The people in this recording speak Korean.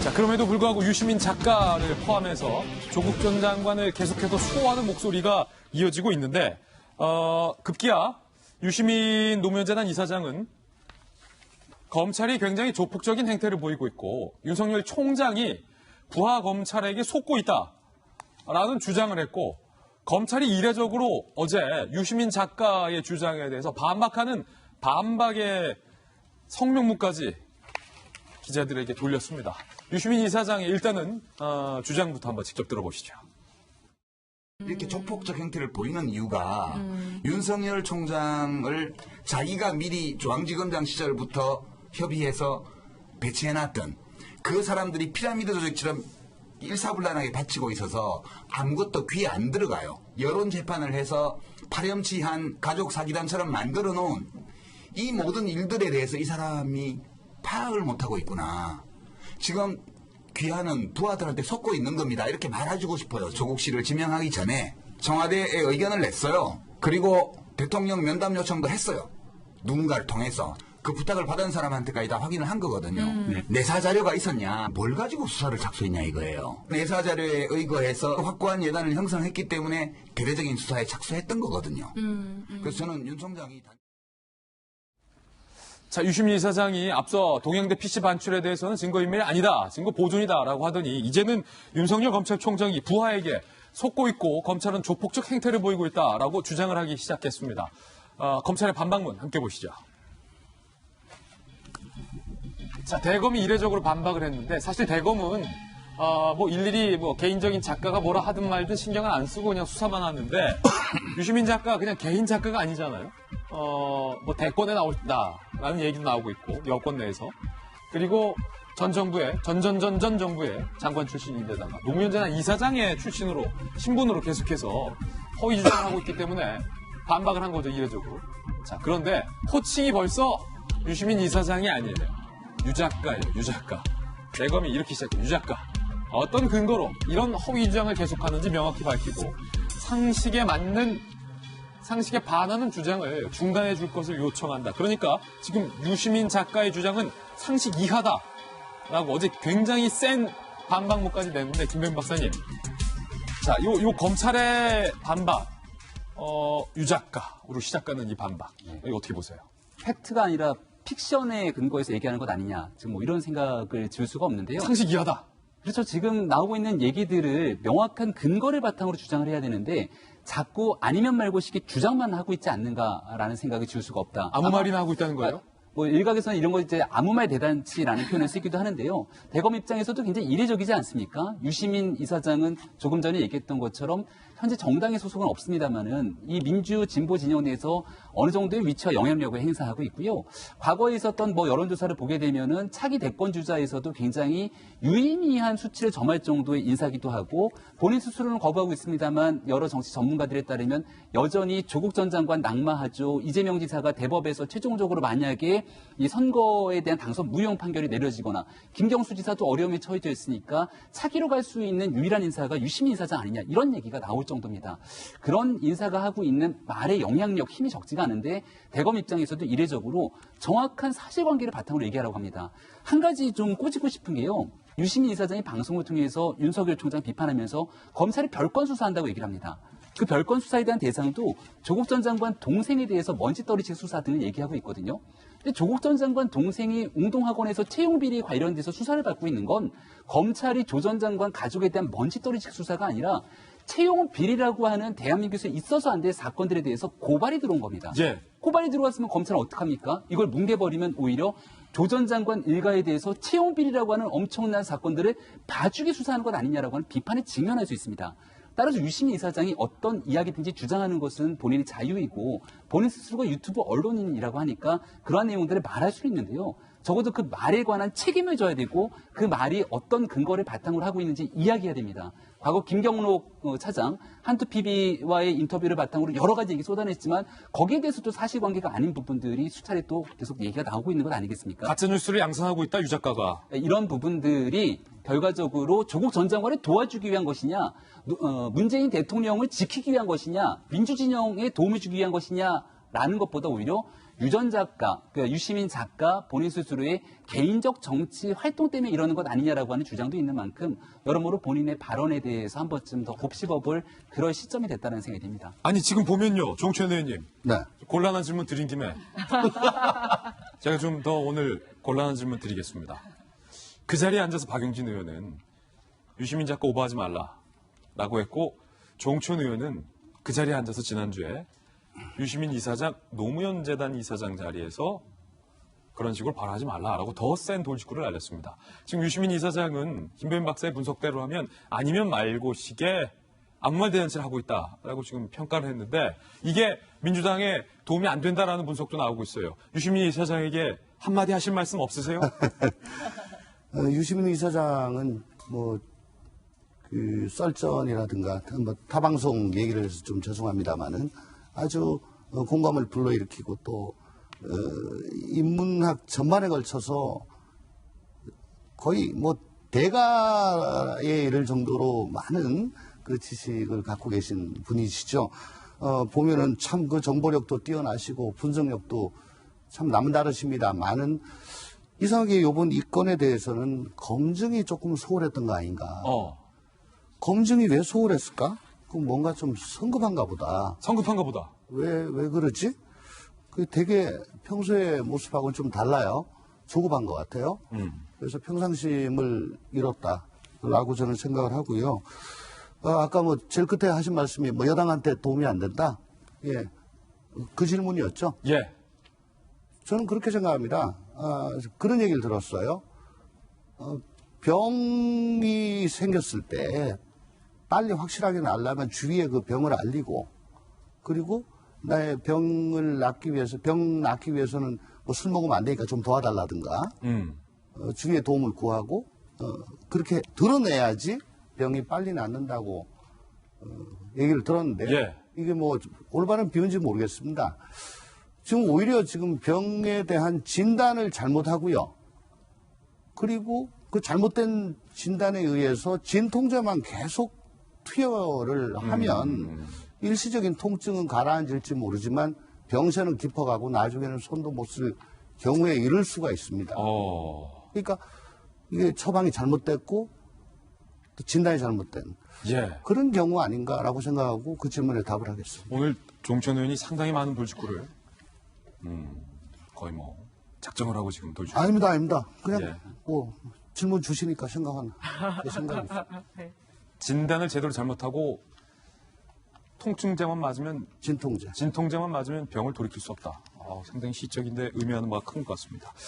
자, 그럼에도 불구하고 유시민 작가를 포함해서 조국 전 장관을 계속해서 수호하는 목소리가 이어지고 있는데 급기야 유시민 노무현재단 이사장은 검찰이 굉장히 조폭적인 행태를 보이고 있고 윤석열 총장이 부하 검찰에게 속고 있다라는 주장을 했고 검찰이 이례적으로 어제 유시민 작가의 주장에 대해서 반박하는 반박의 성명문까지 기자들에게 돌렸습니다. 유시민 이사장의 일단은 주장부터 한번 직접 들어보시죠. 이렇게 조폭적 행태를 보이는 이유가 윤석열 총장을 자기가 미리 중앙지검장 시절부터 협의해서 배치해놨던 그 사람들이 피라미드 조직처럼 일사불란하게 바치고 있어서 아무것도 귀에 안 들어가요. 여론 재판을 해서 파렴치한 가족 사기단처럼 만들어 놓은 이 모든 일들에 대해서 이 사람이 파악을 못하고 있구나. 지금 귀하는 부하들한테 속고 있는 겁니다. 이렇게 말해주고 싶어요. 조국 씨를 지명하기 전에 청와대에 의견을 냈어요. 그리고 대통령 면담 요청도 했어요. 누군가를 통해서. 그 부탁을 받은 사람한테까지 다 확인을 한 거거든요. 내사 자료가 있었냐, 뭘 가지고 수사를 착수했냐 이거예요. 내사 자료에 의거해서 확고한 예단을 형성했기 때문에 대대적인 수사에 착수했던 거거든요. 그래서 저는 윤 총장이 자, 유시민 이사장이 앞서 동양대 PC 반출에 대해서는 증거인멸이 아니다, 증거 보존이다라고 하더니 이제는 윤석열 검찰총장이 부하에게 속고 있고 검찰은 조폭적 행태를 보이고 있다라고 주장을 하기 시작했습니다. 검찰의 반박문 함께 보시죠. 자, 대검이 이례적으로 반박을 했는데 사실 대검은 일일이 개인적인 작가가 뭐라 하든 말든 신경을 안 쓰고 그냥 수사만 하는데 유시민 작가 그냥 개인 작가가 아니잖아요. 대권에 나올다라는 얘기도 나오고 있고 여권 내에서 그리고 전 정부의 전 정부의 장관 출신인데다가 노무현재단 이사장의 출신으로 신분으로 계속해서 허위 주장을 하고 있기 때문에 반박을 한 거죠, 이례적으로. 자, 그런데 호칭이 벌써 유시민 이사장이 아니에요. 유 작가예요, 유 작가. 대검이 이렇게 시작해요, 유 작가. 어떤 근거로 이런 허위 주장을 계속하는지 명확히 밝히고 상식에 반하는 주장을 중단해 줄 것을 요청한다. 그러니까 지금 유시민 작가의 주장은 상식 이하다라고 어제 굉장히 센 반박문까지 냈는데 김병민 박사님. 자, 요 검찰의 반박, 유 작가로 시작하는 이 반박. 이거 어떻게 보세요? 팩트가 아니라 픽션에 근거해서 얘기하는 것 아니냐. 지금 이런 생각을 들 수가 없는데요. 상식 이하다. 그렇죠. 지금 나오고 있는 얘기들을 명확한 근거를 바탕으로 주장을 해야 되는데 자꾸 아니면 말고식의 주장만 하고 있지 않는가라는 생각이 들 수가 없다. 아무 말이나 하고 있다는 거예요? 일각에서는 이런 거 이제 아무 말 대단치라는 표현을 쓰기도 하는데요. 대검 입장에서도 굉장히 이례적이지 않습니까? 유시민 이사장은 조금 전에 얘기했던 것처럼 현재 정당의 소속은 없습니다만은 이 민주 진보 진영 내에서 어느 정도의 위치와 영향력을 행사하고 있고요. 과거에 있었던 여론조사를 보게 되면은 차기 대권 주자에서도 굉장히 유의미한 수치를 점할 정도의 인사기도 하고 본인 스스로는 거부하고 있습니다만 여러 정치 전문가들에 따르면 여전히 조국 전 장관 낙마하죠. 이재명 지사가 대법에서 최종적으로 만약에 이 선거에 대한 당선 무효 판결이 내려지거나 김경수 지사도 어려움에 처해져 있으니까 차기로 갈 수 있는 유일한 인사가 유시민 이사장 아니냐 이런 얘기가 나올 정도입니다. 그런 인사가 하고 있는 말의 영향력, 힘이 적지가 않은데 대검 입장에서도 이례적으로 정확한 사실관계를 바탕으로 얘기하라고 합니다. 한 가지 좀 꼬집고 싶은 게요. 유시민 이사장이 방송을 통해서 윤석열 총장 비판하면서 검찰이 별건 수사한다고 얘기를 합니다. 그 별건 수사에 대한 대상도 조국 전 장관 동생에 대해서 먼지떨이식 수사 등을 얘기하고 있거든요. 근데 조국 전 장관 동생이 웅동학원에서 채용비리 관련돼서 수사를 받고 있는 건 검찰이 조 전 장관 가족에 대한 먼지떨이식 수사가 아니라 채용 비리라고 하는 대한민국에서 있어서 안 될 사건들에 대해서 고발이 들어온 겁니다. 예. 고발이 들어왔으면 검찰은 어떡합니까? 이걸 뭉개버리면 오히려 조 전 장관 일가에 대해서 채용 비리라고 하는 엄청난 사건들을 봐주게 수사하는 것 아니냐라고 하는 비판에 직면할 수 있습니다. 따라서 유시민 이사장이 어떤 이야기든지 주장하는 것은 본인의 자유이고 본인 스스로가 유튜브 언론인이라고 하니까 그러한 내용들을 말할 수 있는데요. 적어도 그 말에 관한 책임을 져야 되고 그 말이 어떤 근거를 바탕으로 하고 있는지 이야기해야 됩니다. 과거 김경록 차장 한투PB와의 인터뷰를 바탕으로 여러 가지 얘기 쏟아냈지만 거기에 대해서도 사실관계가 아닌 부분들이 수차례 또 계속 얘기가 나오고 있는 것 아니겠습니까? 가짜뉴스를 양산하고 있다, 유 작가가. 이런 부분들이 결과적으로 조국 전 장관을 도와주기 위한 것이냐, 문재인 대통령을 지키기 위한 것이냐, 민주진영에 도움을 주기 위한 것이냐라는 것보다 오히려 유전 작가, 그러니까 유시민 작가 본인 스스로의 개인적 정치 활동 때문에 이러는 것 아니냐라고 하는 주장도 있는 만큼 여러모로 본인의 발언에 대해서 한 번쯤 더 곱씹어볼 그럴 시점이 됐다는 생각이 듭니다. 아니 지금 보면요, 종천 의원님 네. 곤란한 질문 드린 김에 제가 좀 더 오늘 곤란한 질문 드리겠습니다. 그 자리에 앉아서 박용진 의원은 유시민 작가 오버하지 말라라고 했고 종천 의원은 그 자리에 앉아서 지난주에 유시민 이사장 노무현 재단 이사장 자리에서 그런 식으로 발언하지 말라라고 더 센 돌직구를 날렸습니다. 지금 유시민 이사장은 김배현 박사의 분석대로 하면 아니면 말고 식의 아무 말 대잔치를 하고 있다라고 지금 평가를 했는데 이게 민주당에 도움이 안 된다라는 분석도 나오고 있어요. 유시민 이사장에게 한마디 하실 말씀 없으세요? 유시민 이사장은 그 썰전이라든가 뭐 타방송 얘기를 해서 좀 죄송합니다만은 아주 공감을 불러일으키고 또 인문학 전반에 걸쳐서 거의 뭐 대가에 이를 정도로 많은 그 지식을 갖고 계신 분이시죠. 보면은 참 그 정보력도 뛰어나시고 분석력도 참 남다르십니다만은 이상하게 이번 이 건에 대해서는 검증이 조금 소홀했던 거 아닌가. 검증이 왜 소홀했을까? 그 뭔가 좀 성급한가 보다. 성급한가 보다. 왜 그러지? 그 되게 평소의 모습하고는 좀 달라요. 조급한 것 같아요. 그래서 평상심을 잃었다라고 저는 생각을 하고요. 아까 뭐 제일 끝에 하신 말씀이 뭐 여당한테 도움이 안 된다? 예. 그 질문이었죠. 예. 저는 그렇게 생각합니다. 그런 얘기를 들었어요. 병이 생겼을 때 빨리 확실하게 나으려면 주위에 그 병을 알리고 그리고 나의 병을 낫기 위해서는 뭐 술 먹으면 안 되니까 좀 도와달라든가 주위에 도움을 구하고 그렇게 드러내야지 병이 빨리 낫는다고 얘기를 들었는데 예. 이게 뭐 올바른 비유인지 모르겠습니다. 지금 오히려 지금 병에 대한 진단을 잘못하고요. 그리고 그 잘못된 진단에 의해서 진통제만 계속 투여를 하면 일시적인 통증은 가라앉을지 모르지만 병세는 깊어가고 나중에는 손도 못 쓸 경우에 이를 수가 있습니다. 그러니까 이게 처방이 잘못됐고 또 진단이 잘못된 예. 그런 경우 아닌가라고 생각하고 그 질문에 답을 하겠습니다. 오늘 종천 의원이 상당히 많은 돌직구를 거의 뭐 작정을 하고 지금 돌직구. 아닙니다. 그냥 예. 뭐 질문 주시니까 생각합니다. 진단을 제대로 잘못하고 통증제만 맞으면 진통제. 진통제만 맞으면 병을 돌이킬 수 없다. 상당히 시적인데 의미하는 바가 큰 것 같습니다.